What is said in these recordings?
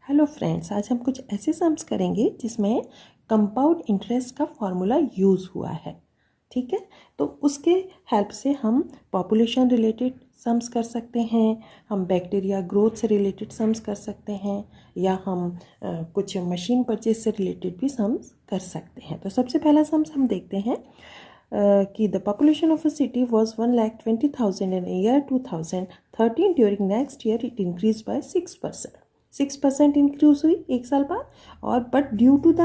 Hello friends, आज हम कुछ ऐसे सम्स करेंगे जिसमें कंपाउंड इंटरेस्ट का फॉर्मूला यूज़ हुआ है। ठीक है, तो उसके हेल्प से हम पॉपुलेशन रिलेटेड सम्स कर सकते हैं, हम बैक्टीरिया ग्रोथ से रिलेटेड सम्स कर सकते हैं, या हम कुछ मशीन परचेज से रिलेटेड भी सम्स कर सकते हैं। तो सबसे पहला सम्स हम देखते हैं कि the population of a city was 1,20,000 in year 2013। During next year it increase by 6% increase हुई एक साल बाद। और but due to the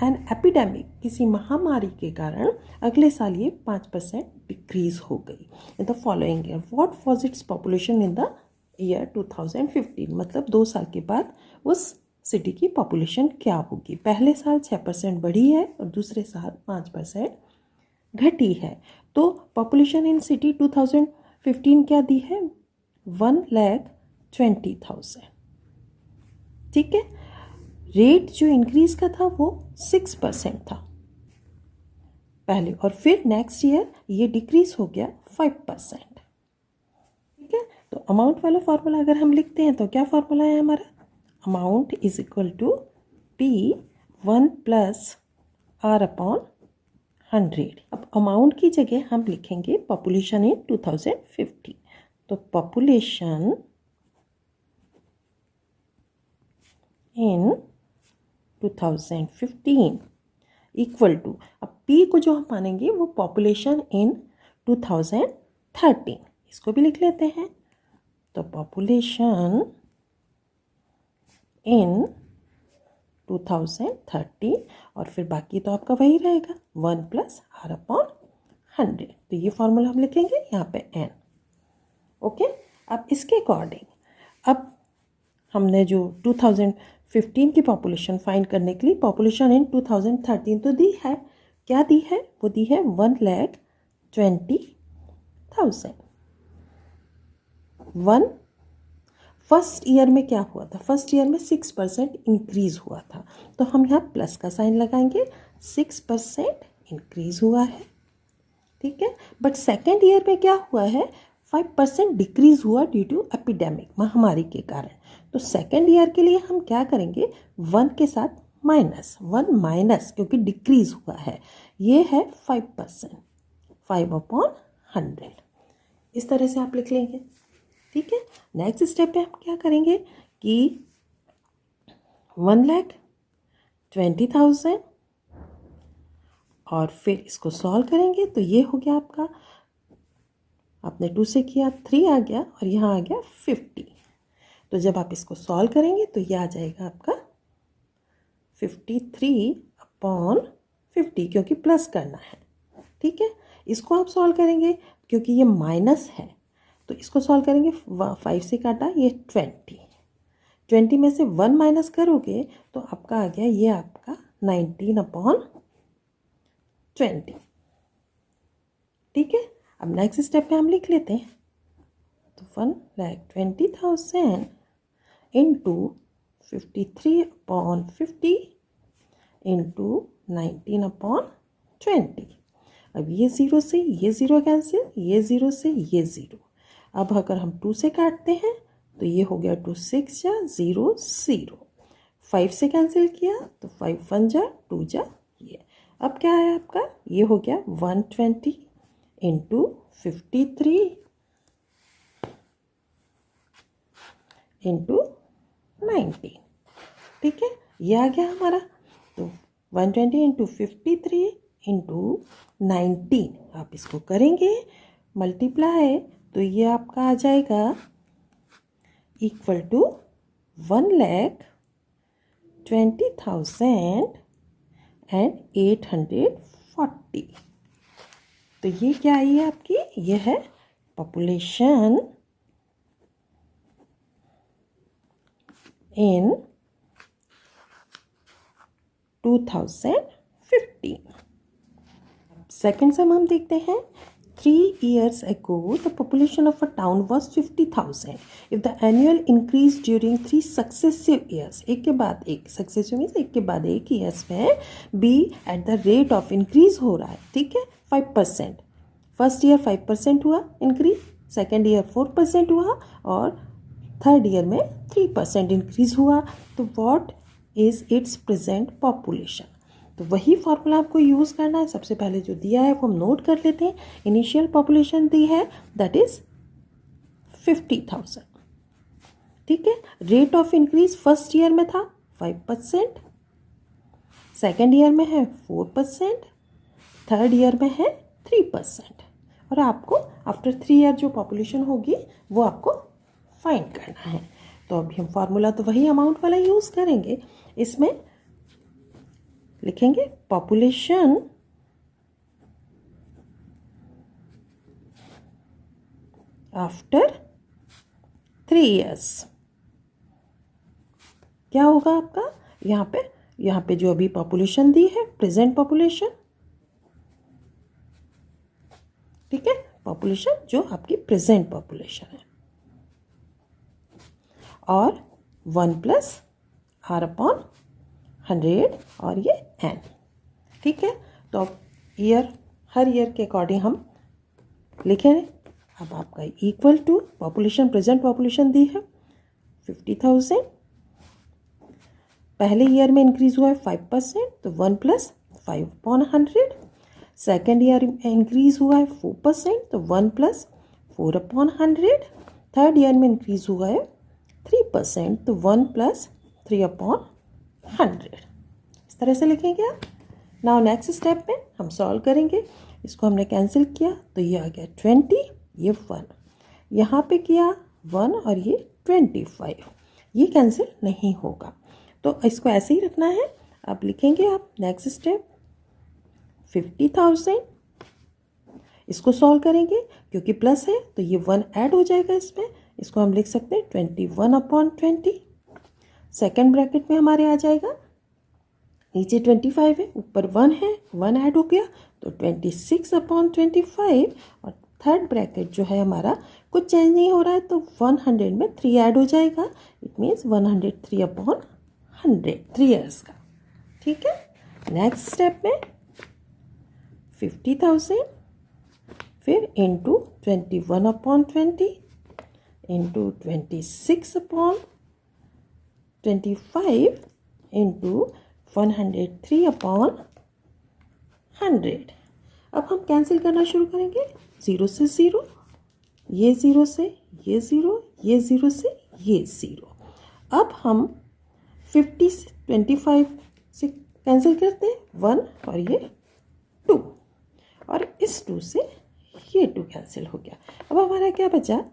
an epidemic, किसी महामारी के कारण अगले साल ये 5% डिक्रीज हो गई। In the following year what was its population in the year 2015, मतलब 2 साल के बाद उस सिटी की पॉपुलेशन क्या होगी। पहले साल 6% बढ़ी है और दूसरे साल 5% घटी है। तो पॉपुलेशन इन सिटी 2015 क्या दी है, 1,20,000। ठीक है, रेट जो इंक्रीज का था वो 6% था पहले, और फिर नेक्स्ट ईयर ये डिक्रीज हो गया 5%। ठीक है, तो अमाउंट वाला फॉर्मूला अगर हम लिखते हैं तो क्या फॉर्मूला है हमारा, amount is equal to P1 + R/100। अब अमाउंट की जगह हम लिखेंगे पॉपुलेशन इन 2015। तो पॉपुलेशन इन 2015 इक्वल टू, अब P को जो हम मानेंगे वो पॉपुलेशन इन 2013, इसको भी लिख लेते हैं। तो पॉपुलेशन इन 2013, और फिर बाकी तो आपका वही रहेगा 1 + R/100। तो ये फॉर्मूला हम लिखेंगे यहाँ पे n। ओके, अब इसके अकॉर्डिंग अब हमने जो 2015 की पॉपुलेशन फाइंड करने के लिए पॉपुलेशन इन 2013 तो दी है, क्या दी है, वो दी है 1,20,000। फर्स्ट ईयर में क्या हुआ था, फर्स्ट ईयर में 6% इंक्रीज हुआ था, तो हम यहाँ प्लस का साइन लगाएंगे, 6% इंक्रीज हुआ है। ठीक है, बट सेकेंड ईयर में क्या हुआ है, 5% डिक्रीज हुआ ड्यू टू एपिडेमिक, महामारी के कारण। तो सेकेंड ईयर के लिए हम क्या करेंगे, 1 के साथ -1 क्योंकि डिक्रीज हुआ है, ये है 5%, 5/100। इस तरह से आप लिख लेंगे। ठीक है, नेक्स्ट स्टेप पे हम क्या करेंगे कि 1,20,000 और फिर इसको सॉल्व करेंगे। तो ये हो गया आपका, आपने 2 से किया 3 आ गया और यहाँ आ गया 50। तो जब आप इसको सॉल्व करेंगे तो ये आ जाएगा आपका 53/50, क्योंकि प्लस करना है। ठीक है, इसको आप सॉल्व करेंगे क्योंकि ये माइनस है, तो इसको सॉल्व करेंगे, 5 से काटा ये 20 में से 1 माइनस करोगे तो आपका आ गया ये आपका 19/20। ठीक है, अब नेक्स्ट स्टेप पे हम लिख लेते हैं। तो 1,20,000 इंटू 53/50 इंटू 19/20। अब ये 0 से ये 0 कैंसिल, ये 0 से ये 0। अब अगर हम 2 से काटते हैं तो ये हो गया 2 6 या 0 0। 5 से कैंसिल किया तो 5 1 जा 2 जा ये। अब क्या है आपका, ये हो गया 120 इंटू 53 इंटू 19। ठीक है, ये आ गया हमारा। तो 120 इंटू 53 इंटू 19, आप इसको करेंगे मल्टीप्लाई, तो ये आपका आ जाएगा इक्वल टू 1,20,840। तो ये क्या आई है आपकी, ये है पॉपुलेशन इन 2015। सेकेंड सम हम देखते हैं। 3 years ago, the population of a town was 50,000. If the annual increase during 3 successive years, एक के बाद एक, successive means एक के बाद एक years में, be at the rate of increase हो रहा है, ठीक है, 5%। फर्स्ट ईयर 5% हुआ इंक्रीज, सेकेंड ईयर 4% हुआ, और थर्ड ईयर में 3% इंक्रीज़ हुआ, तो what is it's present population. तो वही फार्मूला आपको यूज़ करना है। सबसे पहले जो दिया है वो हम नोट कर लेते हैं। इनिशियल पॉपुलेशन दी है दैट इज़ 50,000, ठीक है। Rate of increase first year में था 5%, सेकेंड ईयर में है 4%, थर्ड ईयर में है 3%, और आपको आफ्टर 3 ईयर जो पॉपुलेशन होगी वो आपको फाइंड करना है। तो अभी हम फार्मूला तो वही अमाउंट वाला यूज़ करेंगे। इसमें लिखेंगे पॉपुलेशन आफ्टर 3 ईयर्स। क्या होगा आपका यहाँ पे जो अभी पॉपुलेशन दी है प्रेजेंट पॉपुलेशन, ठीक है, पॉपुलेशन जो आपकी प्रेजेंट पॉपुलेशन है, और 1 प्लस आर अपॉन 100 और ये n, ठीक है। तो अब हर ईयर के अकॉर्डिंग हम लिखें। अब आपका equal to population, present population दी है 50,000, पहले ईयर में इंक्रीज हुआ है 5%, तो 1 प्लस 5 अपॉन 100। सेकेंड ईयर में इंक्रीज हुआ है 4%, तो 1 प्लस 4 अपॉन 100। थर्ड ईयर में इंक्रीज हुआ है 3%, तो 1 प्लस 3 अपॉन 100। इस तरह से लिखेंगे आप। नाउ नेक्स्ट स्टेप में हम सॉल्व करेंगे। इसको हमने कैंसिल किया तो ये आ गया 20, ये 1, यहाँ पे किया 1 और ये 25, ये कैंसिल नहीं होगा, तो इसको ऐसे ही रखना है। अब लिखेंगे आप नेक्स्ट स्टेप 50,000, इसको सॉल्व करेंगे क्योंकि प्लस है तो ये 1 ऐड हो जाएगा इसमें, इसको हम लिख सकते हैं 21 अपॉन 20। सेकेंड ब्रैकेट में हमारे आ जाएगा, नीचे 25 है ऊपर 1 है, 1 ऐड हो गया तो 26 अपॉन 25, और थर्ड ब्रैकेट जो है हमारा कुछ चेंज नहीं हो रहा है तो 100 में 3 ऐड हो जाएगा, इट मीन्स 103 अपॉन 100, 3 ईयर्स का, ठीक है। नेक्स्ट स्टेप में 50,000 फिर into 21 upon 20 into 26 upon 25 into 103 upon 100। अब हम कैंसिल करना शुरू करेंगे, 0 से 0, ये 0 से ये 0, ये 0 से ये 0। अब हम 50 से 25 से कैंसिल करते हैं 1 और ये 2, और इस 2 से ये 2 कैंसिल हो गया। अब हमारा क्या बचा,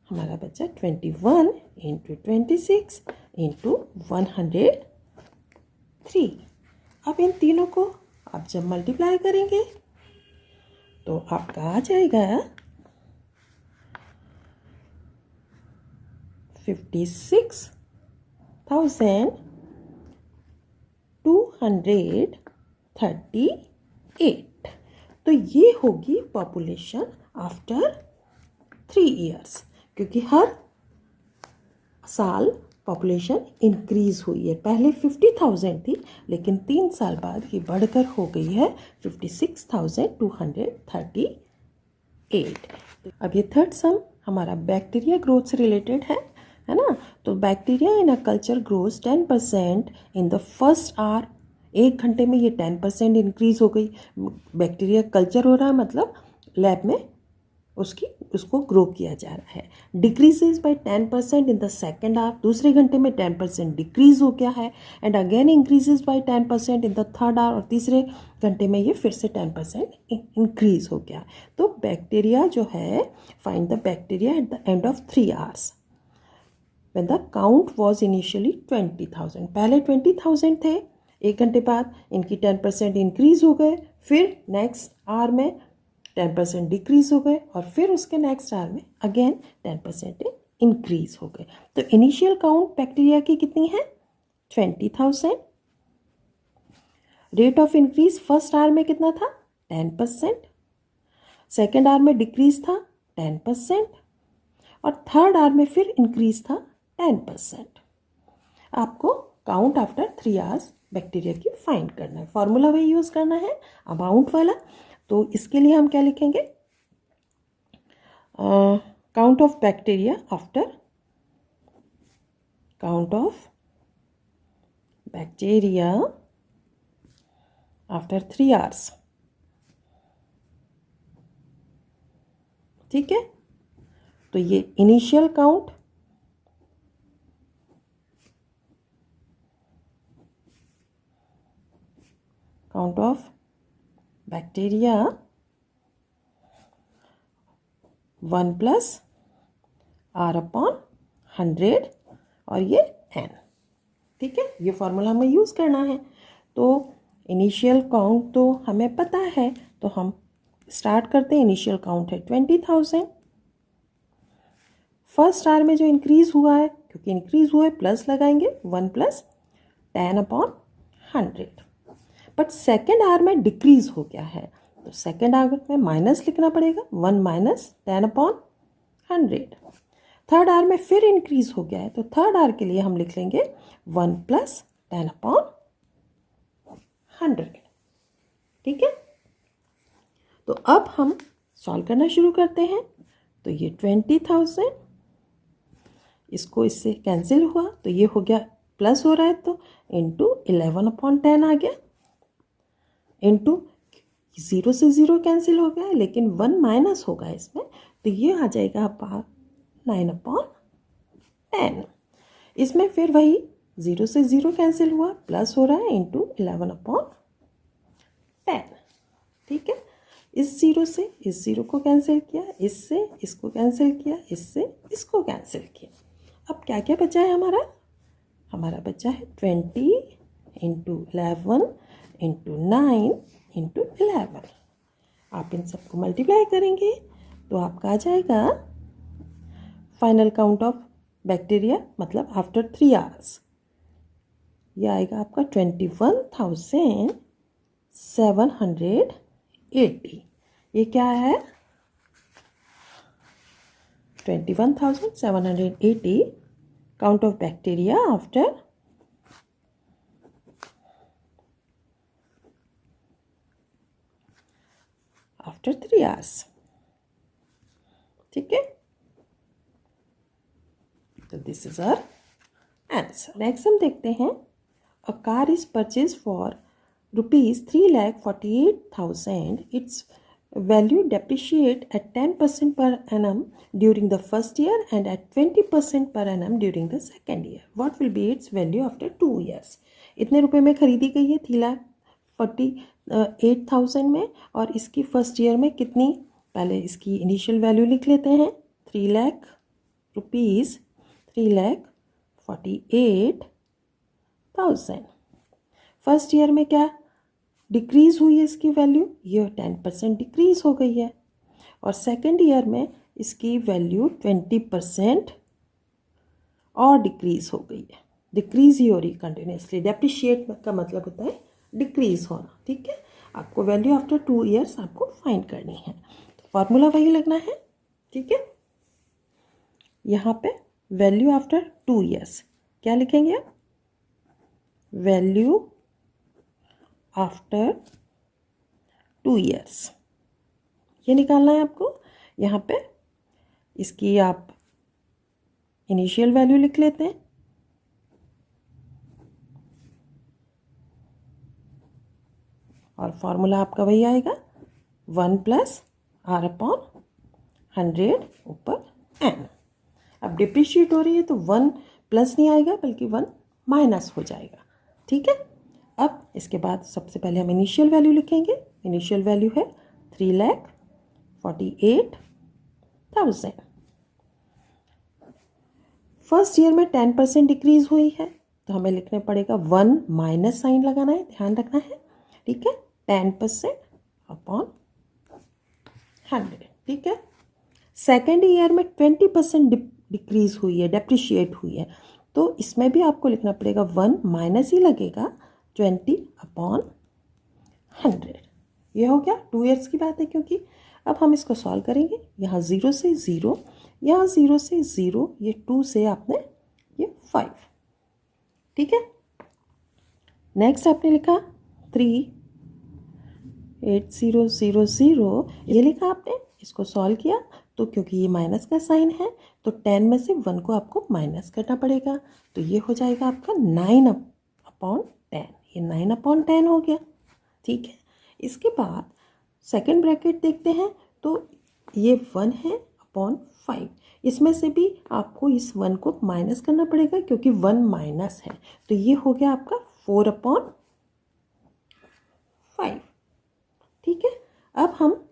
हमारा बचा 21 इंटू 26 इंटू 103। अब इन तीनों को आप जब मल्टीप्लाई करेंगे तो आपका आ जाएगा 56,238। तो ये होगी पॉपुलेशन आफ्टर 3 ईयर्स, क्योंकि हर साल पॉपुलेशन इंक्रीज हुई है। पहले 50,000 थी लेकिन 3 साल बाद ये बढ़कर हो गई है 56,238। अब ये थर्ड सम हमारा बैक्टीरिया ग्रोथ से रिलेटेड है ना। तो bacteria in a culture grows 10% in the first hour. 1 घंटे में ये 10% इंक्रीज हो गई। बैक्टीरिया कल्चर हो रहा है मतलब लैब में उसको ग्रो किया जा रहा है। Decreases by 10% in the second hour, दूसरे घंटे में 10% डिक्रीज हो गया है, and again increases by 10% in the third hour, और तीसरे घंटे में ये फिर से 10% इंक्रीज हो गया। तो बैक्टीरिया जो है, find the bacteria at the end of 3 hours when the count was initially 20,000। पहले 20,000 थे, 1 घंटे बाद इनकी 10% इंक्रीज हो गए, फिर नेक्स्ट आवर में 10% डिक्रीज हो गए, और फिर उसके नेक्स्ट आवर में अगेन 10% इंक्रीज हो गए। तो इनिशियल काउंट बैक्टीरिया की कितनी है 20,000। Rate of increase first hour में कितना था 10%, सेकेंड आवर में डिक्रीज था 10%, और थर्ड आवर में फिर इंक्रीज था 10%। आपको काउंट आफ्टर 3 आवर्स बैक्टीरिया की फाइंड करना है। फॉर्मूला वही यूज़ करना है अमाउंट वाला। तो इसके लिए हम क्या लिखेंगे, count of bacteria after count of bacteria after 3 hours. ठीक है, तो ये initial count, count of bacteria 1 + R/100 और ये n। ठीक है, ये फॉर्मूला हमें यूज़ करना है। तो इनिशियल काउंट तो हमें पता है, तो हम स्टार्ट करते हैं। इनिशियल काउंट है 20,000। फर्स्ट आर में जो इंक्रीज़ हुआ है, क्योंकि इंक्रीज़ हुआ है प्लस लगाएंगे 1 + 10/100। बट सेकेंड आर में डिक्रीज़ हो गया है, तो सेकेंड आर में माइनस लिखना पड़ेगा, 1 - 10/100। थर्ड आर में फिर इंक्रीज़ हो गया है, तो थर्ड आर के लिए हम लिख लेंगे 1 + 10/100। ठीक है, तो अब हम सॉल्व करना शुरू करते हैं। तो ये 20,000, इसको इससे कैंसिल हुआ, तो ये हो गया प्लस हो रहा है तो इंटू 11/10 आ गया, इंटू 0 से 0 कैंसिल हो गया, लेकिन 1 माइनस होगा इसमें, तो ये आ जाएगा आपका 9/10। इसमें फिर वही 0 से 0 कैंसिल हुआ, प्लस हो रहा है इंटू 11/10। ठीक है, इस 0 से इस 0 को कैंसिल किया, इससे इसको कैंसिल किया, इससे इसको कैंसिल किया। अब क्या क्या बचा है हमारा? हमारा बचा है 20 × 11 × 9 × 11। आप इन सबको मल्टीप्लाई करेंगे तो आपका आ जाएगा फाइनल काउंट ऑफ बैक्टीरिया, मतलब आफ्टर 3 आवर्स। ये आएगा आपका 21,780। ये क्या है? 21,780 count of bacteria after 3 hours. ठीक है, तो this is our answer. Next हम देखते हैं, a car is purchase for ₹3,48,000. Its value depreciate at 10% per annum during the first year and at 20% per annum during the second year. What will be its value after 2 years? इतने रुपए में खरीदी गई है 3,48,000 में, और इसकी फर्स्ट ईयर में कितनी? पहले इसकी इनिशियल वैल्यू लिख लेते हैं, 3 लाख रुपीज़, 3,48,000। फर्स्ट ईयर में क्या डिक्रीज़ हुई है इसकी वैल्यू? ये 10% डिक्रीज़ हो गई है। और सेकेंड ईयर में इसकी वैल्यू 20% और डिक्रीज़ हो गई है। डिक्रीज़ ही हो रही कंटिन्यूसली। डेप्रिशिएट का मतलब होता है डिक्रीज़ होना। ठीक है, आपको वैल्यू आफ्टर 2 ईयर्स आपको फाइंड करनी है, तो फार्मूला वही लगना है। ठीक है, यहाँ पे वैल्यू आफ्टर 2 ईयर्स क्या लिखेंगे आप? वैल्यू आफ्टर 2 ईयर्स, ये निकालना है आपको। यहाँ पे इसकी आप इनिशियल वैल्यू लिख लेते हैं, और फॉर्मूला आपका वही आएगा 1 + R/100 ऊपर n। अब डिप्रिशिएट हो रही है तो 1 प्लस नहीं आएगा बल्कि 1 माइनस हो जाएगा। ठीक है, अब इसके बाद सबसे पहले हम इनिशियल वैल्यू लिखेंगे। इनिशियल वैल्यू है 3,48,000। फर्स्ट ईयर में 10% डिक्रीज हुई है, तो हमें लिखने पड़ेगा 1 माइनस साइन लगाना है, ध्यान रखना है। ठीक है, 10% अपॉन 100। ठीक है, सेकेंड ईयर में 20% डिक्रीज हुई है, डेप्रिशिएट हुई है, तो इसमें भी आपको लिखना पड़ेगा 1 माइनस ही लगेगा 20/100। ये हो गया 2 ईयर्स की बात है, क्योंकि अब हम इसको सॉल्व करेंगे। यहाँ 0 से 0, यहाँ 0 से 0, ये 2 से आपने ये 5। ठीक है, नेक्स्ट आपने लिखा 3,80,00, ये लिखा आपने, इसको सॉल्व किया तो क्योंकि ये माइनस का साइन है तो 10 में से 1 को आपको माइनस करना पड़ेगा, तो ये हो जाएगा आपका 9/10। ये 9/10 हो गया। ठीक है, इसके बाद सेकंड ब्रैकेट देखते हैं, तो ये 1 है अपॉन 5। इसमें से भी आपको इस 1 को माइनस करना पड़ेगा क्योंकि 1 माइनस है, तो ये हो गया आपका 4/5। ठीक है, अब हम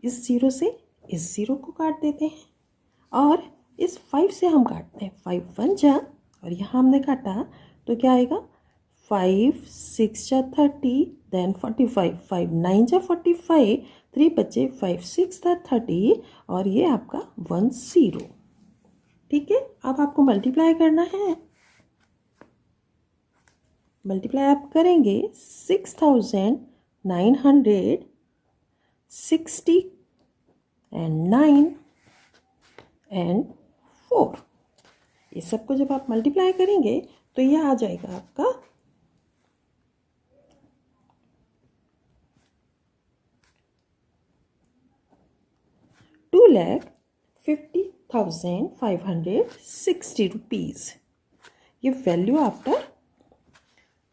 इस 0 से इस 0 को काट देते हैं और इस 5 से हम काटते हैं। 5 1 जा और यहाँ हमने काटा तो क्या आएगा, 5 6 जा 30, देन 45, 5 9 जा 45, 3 बचे, 5 6 था 30 और ये आपका 10। ठीक है, अब आपको मल्टीप्लाई करना है। मल्टीप्लाई आप करेंगे 6960 एंड 9 एंड 4। ये सबको जब आप मल्टीप्लाई करेंगे तो ये आ जाएगा आपका 2,50,560 रुपीज़। ये वैल्यू आफ्टर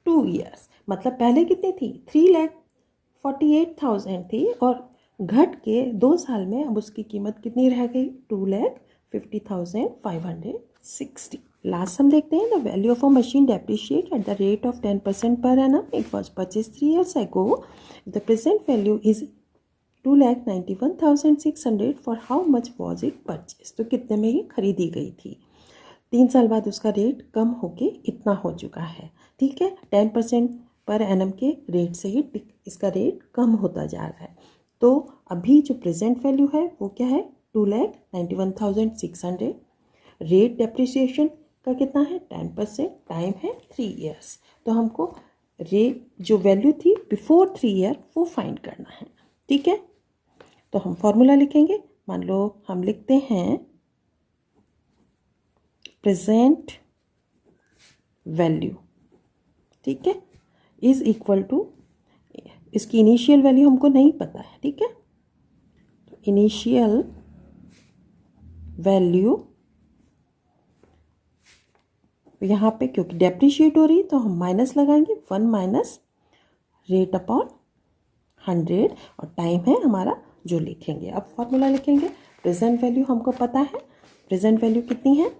2 ईयर्स, मतलब पहले कितनी थी, 3,48,000 थी और घट के 2 साल में अब उसकी कीमत कितनी रह गई, 2,50,560। लास्ट हम देखते हैं, the value of a machine depreciate at the rate of 10% per annum. It was purchase 3 years ago. The present value is 2,91,600. For how much was it purchase, तो कितने में ये खरीदी गई थी। 3 साल बाद उसका रेट कम होके इतना हो चुका है। ठीक है, 10% पर एनम के रेट से ही इसका रेट कम होता जा रहा है। तो अभी जो प्रेजेंट वैल्यू है वो क्या है, 2,91,600। रेट डेप्रिसिएशन का कितना है, 10%, टाइम है 3 years। तो हमको रेट जो वैल्यू थी बिफोर 3 year वो फाइंड करना है। ठीक है, तो हम फॉर्मूला लिखेंगे। मान लो हम लिखते हैं प्रेजेंट वैल्यू, ठीक है, इज इक्वल टू, इसकी इनिशियल वैल्यू हमको नहीं पता है। ठीक है, तो इनिशियल वैल्यू यहाँ पे क्योंकि डेप्रिशिएट हो रही तो हम माइनस लगाएंगे, 1 माइनस रेट अपॉन 100 और टाइम है हमारा जो लिखेंगे। अब फॉर्मूला लिखेंगे। प्रेजेंट वैल्यू हमको पता है, प्रेजेंट वैल्यू कितनी है,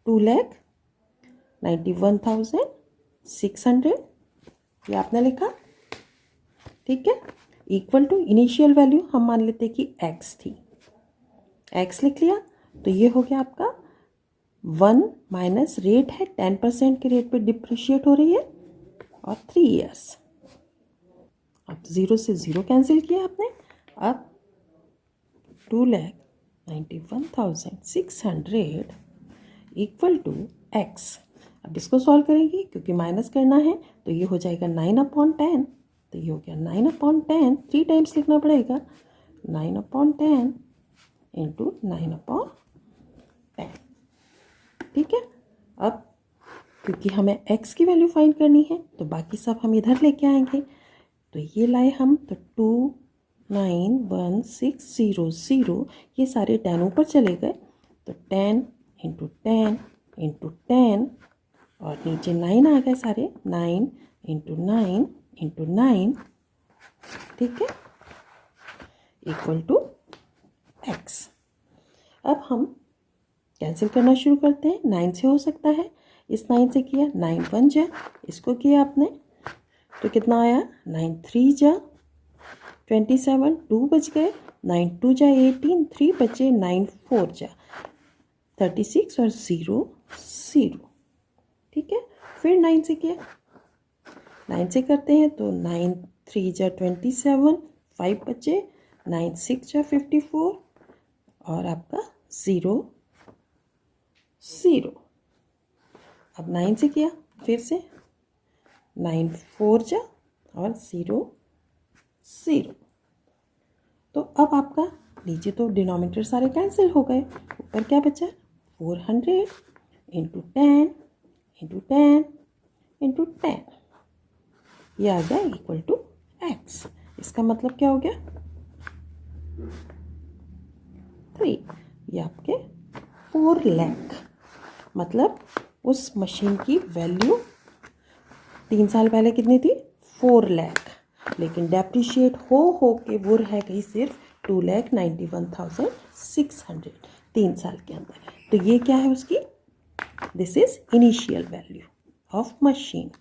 2,91,600, ये आपने लिखा। ठीक है, इक्वल टू इनिशियल वैल्यू हम मान लेते कि x थी, x लिख लिया, तो ये हो गया आपका 1 माइनस रेट है 10% के रेट पे डिप्रिशिएट हो रही है और 3 years। अब 0 से 0 कैंसिल किया आपने। अब 2,91,600 इक्वल टू x। अब इसको सॉल्व करेंगे क्योंकि माइनस करना है, तो ये हो जाएगा 9/10। तो ये हो गया 9/10, 3 टाइम्स लिखना पड़ेगा, 9/10 इंटू 9/10। ठीक है, अब क्योंकि हमें x की वैल्यू फाइंड करनी है तो बाकी सब हम इधर लेके आएंगे। तो ये लाए हम, तो 2,91,600, ये सारे 10 ऊपर चले गए, तो 10 इंटू 10 इंटू 10 और नीचे 9 आ गए सारे, 9 इंटू 9 इंटू 9। ठीक है, इक्वल टू x। अब हम कैंसिल करना शुरू करते हैं। 9 से हो सकता है, इस 9 से किया, 9 1 जा, इसको किया आपने तो कितना आया, 9 3 जा 27, 2 बच गए, 9 2 जा 18, 3 बचे, 9 4 जा 36 और 0 0। ठीक है, फिर 9 से किया, 9 से करते हैं तो 9 3 जा 27, 5 बचे, 9 6 जा 54 और आपका 0 0। अब 9 से किया, फिर से 9 4 जा और 0 0। तो अब आपका नीचे तो डिनोमिनेटर सारे कैंसिल हो गए, ऊपर क्या बचा, 400 इंटू 10 इंटू 10 इंटू 10, ये आ गया इक्वल टू x। इसका मतलब क्या हो गया, 3, ये आपके 4 लाख, मतलब उस मशीन की वैल्यू 3 साल पहले कितनी थी? 4 लाख, लेकिन डेप्रिशिएट हो के वो रह गई सिर्फ 2,91,600 3 साल के अंदर। तो ये क्या है उसकी? This is initial value of machine.